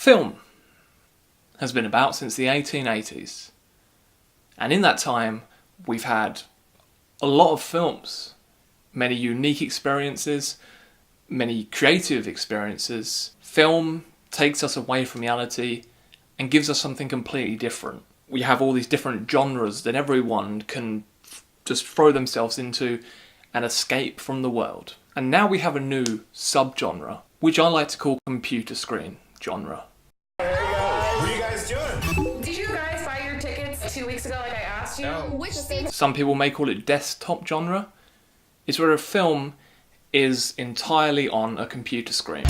Film has been about since the 1880s. And in that time, we've had a lot of films, many unique experiences, many creative experiences. Film takes us away from reality and gives us something completely different. We have all these different genres that everyone can just throw themselves into and escape from the world. And now we have a new subgenre, which I like to call computer screen genre. There you go. What are you guys doing? Did you guys buy your tickets 2 weeks ago like I asked you? No. Which seat? Some people may call it desktop genre. It's where a film is entirely on a computer screen.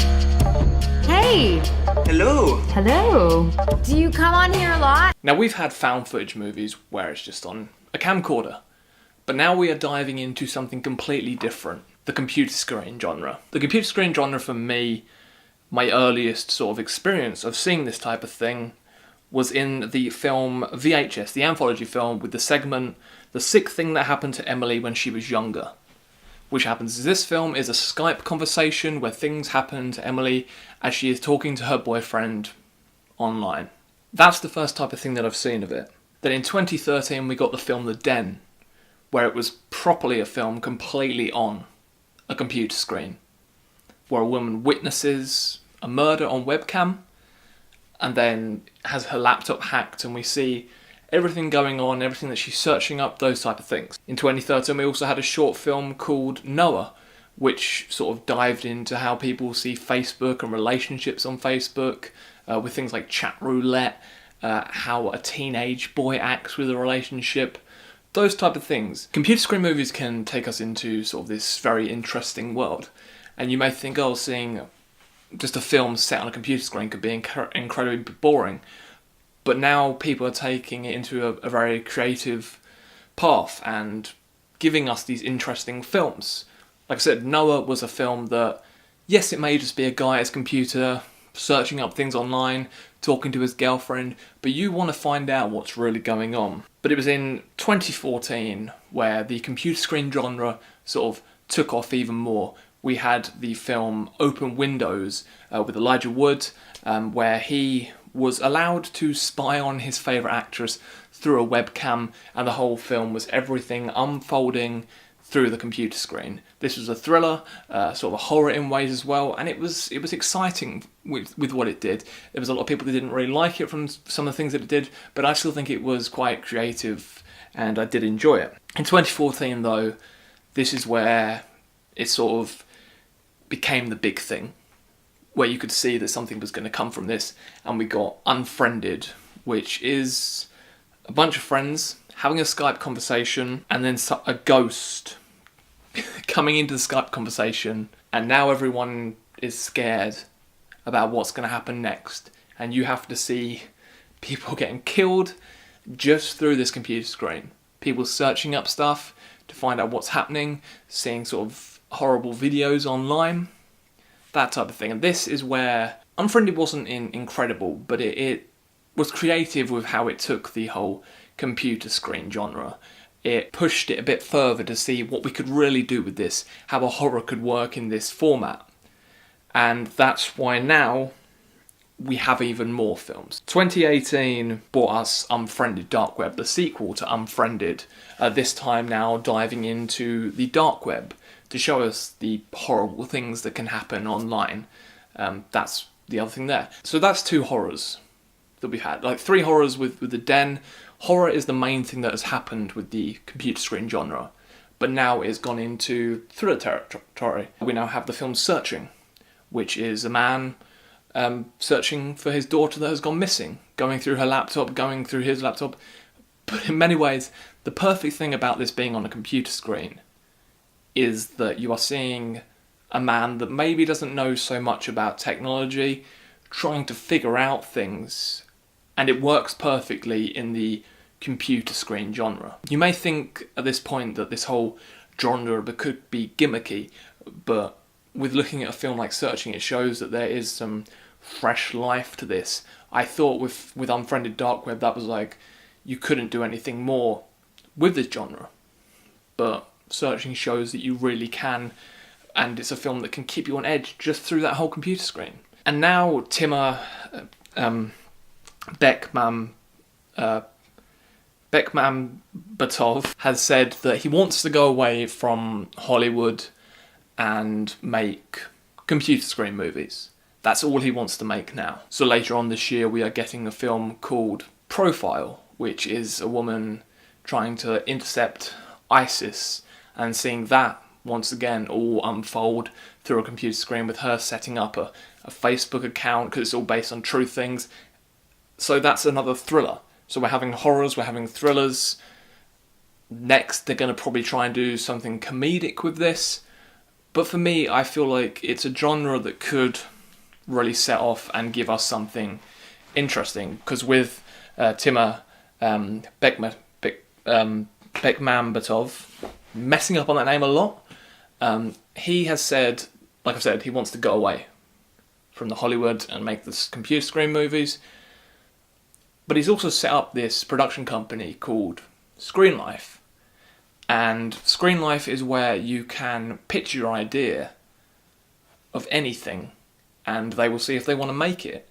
Hey! Hello! Hello! Do you come on here a lot? Now, we've had found footage movies where it's just on a camcorder, but now we are diving into something completely different, the computer screen genre. The computer screen genre, for me, my earliest sort of experience of seeing this type of thing was in the film VHS, the anthology film with the segment The Sick Thing That Happened to Emily When She Was Younger. Which happens is this film is a Skype conversation where things happen to Emily as she is talking to her boyfriend online. That's the first type of thing that I've seen of it. Then in 2013 we got the film The Den, where it was properly a film completely on a computer screen, where a woman witnesses a murder on webcam and then has her laptop hacked, and we see everything going on, everything that she's searching up, those type of things. In 2013 we also had a short film called Noah, which sort of dived into how people see Facebook and relationships on Facebook, with things like chat roulette, how a teenage boy acts with a relationship, those type of things. Computer screen movies can take us into sort of this very interesting world, and you may think, oh, seeing just a film set on a computer screen could be incredibly boring. But now people are taking it into a very creative path and giving us these interesting films. Like I said, Noah was a film that, yes, it may just be a guy at his computer searching up things online, talking to his girlfriend, but you want to find out what's really going on. But it was in 2014 where the computer screen genre sort of took off even more. We had the film Open Windows with Elijah Wood, where he was allowed to spy on his favourite actress through a webcam, and the whole film was everything unfolding through the computer screen. This was a thriller, sort of a horror in ways as well, and it was exciting with what it did. There was a lot of people that didn't really like it from some of the things that it did, but I still think it was quite creative, and I did enjoy it. In 2014 though, this is where it sort of became the big thing, where you could see that something was going to come from this, and we got Unfriended, which is a bunch of friends having a Skype conversation, and then a ghost coming into the Skype conversation, and now everyone is scared about what's going to happen next, and you have to see people getting killed just through this computer screen. People searching up stuff to find out what's happening, seeing sort of horrible videos online, that type of thing. And this is where Unfriended wasn't incredible, but it was creative with how it took the whole computer screen genre. It pushed it a bit further to see what we could really do with this, how a horror could work in this format. And that's why now we have even more films. 2018 brought us Unfriended Dark Web, the sequel to Unfriended, this time now diving into the dark web to show us the horrible things that can happen online. That's the other thing there. So that's two horrors that we've had. Like 3 horrors with The Den. Horror is the main thing that has happened with the computer screen genre. But now it's gone into thriller territory. We now have the film Searching, which is a man searching for his daughter that has gone missing, going through her laptop, going through his laptop. But in many ways, the perfect thing about this being on a computer screen is that you are seeing a man that maybe doesn't know so much about technology, trying to figure out things, and it works perfectly in the computer screen genre. You may think at this point that this whole genre could be gimmicky, but with looking at a film like Searching, it shows that there is some fresh life to this. I thought with Unfriended Dark Web that was like, you couldn't do anything more with this genre, but Searching shows that you really can, and it's a film that can keep you on edge just through that whole computer screen. And now Timur Bekmambetov has said that he wants to go away from Hollywood and make computer screen movies. That's all he wants to make now. So later on this year we are getting a film called Profile, which is a woman trying to intercept ISIS, and seeing that once again all unfold through a computer screen, with her setting up a Facebook account, because it's all based on true things. So that's another thriller. So we're having horrors, we're having thrillers. Next they're going to probably try and do something comedic with this. But for me, I feel like it's a genre that could really set off and give us something interesting. Because with Timur Bekmambetov, messing up on that name a lot, he has said, like I've said, he wants to go away from the Hollywood and make this computer screen movies. But he's also set up this production company called Screenlife. And Screenlife is where you can pitch your idea of anything and they will see if they want to make it.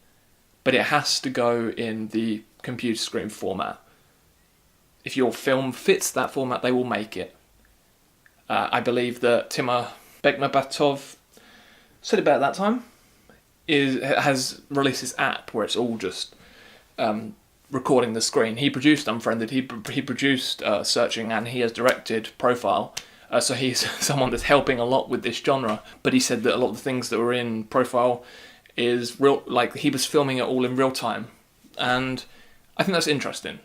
But it has to go in the computer screen format. If your film fits that format, they will make it. I believe that Timur Bekmambetov said about that time has released this app where it's all just recording the screen. He produced Unfriended, he produced Searching, and he has directed Profile. So he's someone that's helping a lot with this genre. But he said that a lot of the things that were in Profile is real, like he was filming it all in real time. And I think that's interesting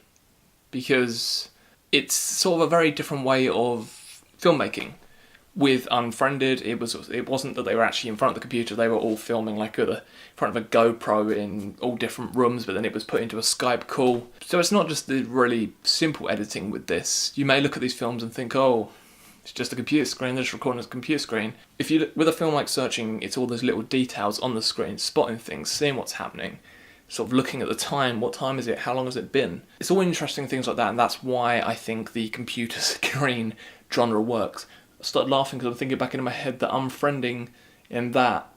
because it's sort of a very different way of filmmaking. With Unfriended, it wasn't that they were actually in front of the computer, they were all filming like in front of a GoPro in all different rooms, but then it was put into a Skype call. So it's not just the really simple editing with this. You may look at these films and think, oh, it's just a computer screen, they're just recording a computer screen. If you with a film like Searching, it's all those little details on the screen, spotting things, seeing what's happening, sort of looking at the time, what time is it, how long has it been? It's all interesting things like that, and that's why I think the computer screen genre works. I started laughing because I'm thinking back in my head that Unfriending in that,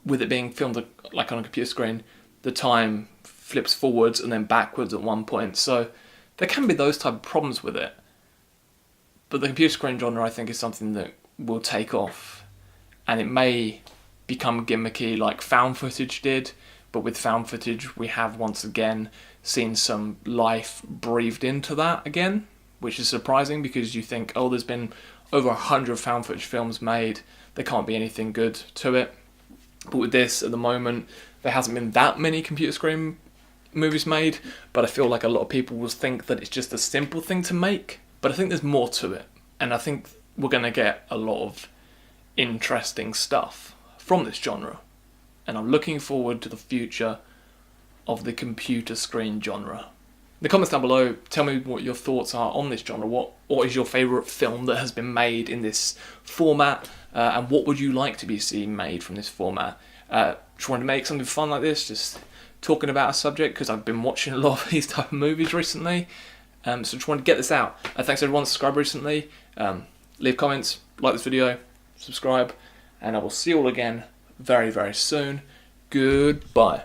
with it being filmed like on a computer screen, the time flips forwards and then backwards at one point. So there can be those type of problems with it. But the computer screen genre, I think, is something that will take off. And it may become gimmicky like found footage did. But with found footage, we have once again seen some life breathed into that again, which is surprising because you think, oh, there's been over 100 found footage films made, there can't be anything good to it. But with this, at the moment, there hasn't been that many computer screen movies made, but I feel like a lot of people will think that it's just a simple thing to make. But I think there's more to it, and I think we're going to get a lot of interesting stuff from this genre. And I'm looking forward to the future of the computer screen genre. In the comments down below, tell me what your thoughts are on this genre. What is your favourite film that has been made in this format? And what would you like to be seeing made from this format? Trying to make something fun like this, just talking about a subject, because I've been watching a lot of these type of movies recently. So trying to get this out. Thanks everyone to subscribe recently. Leave comments, like this video, subscribe, and I will see you all again very, very soon. Goodbye.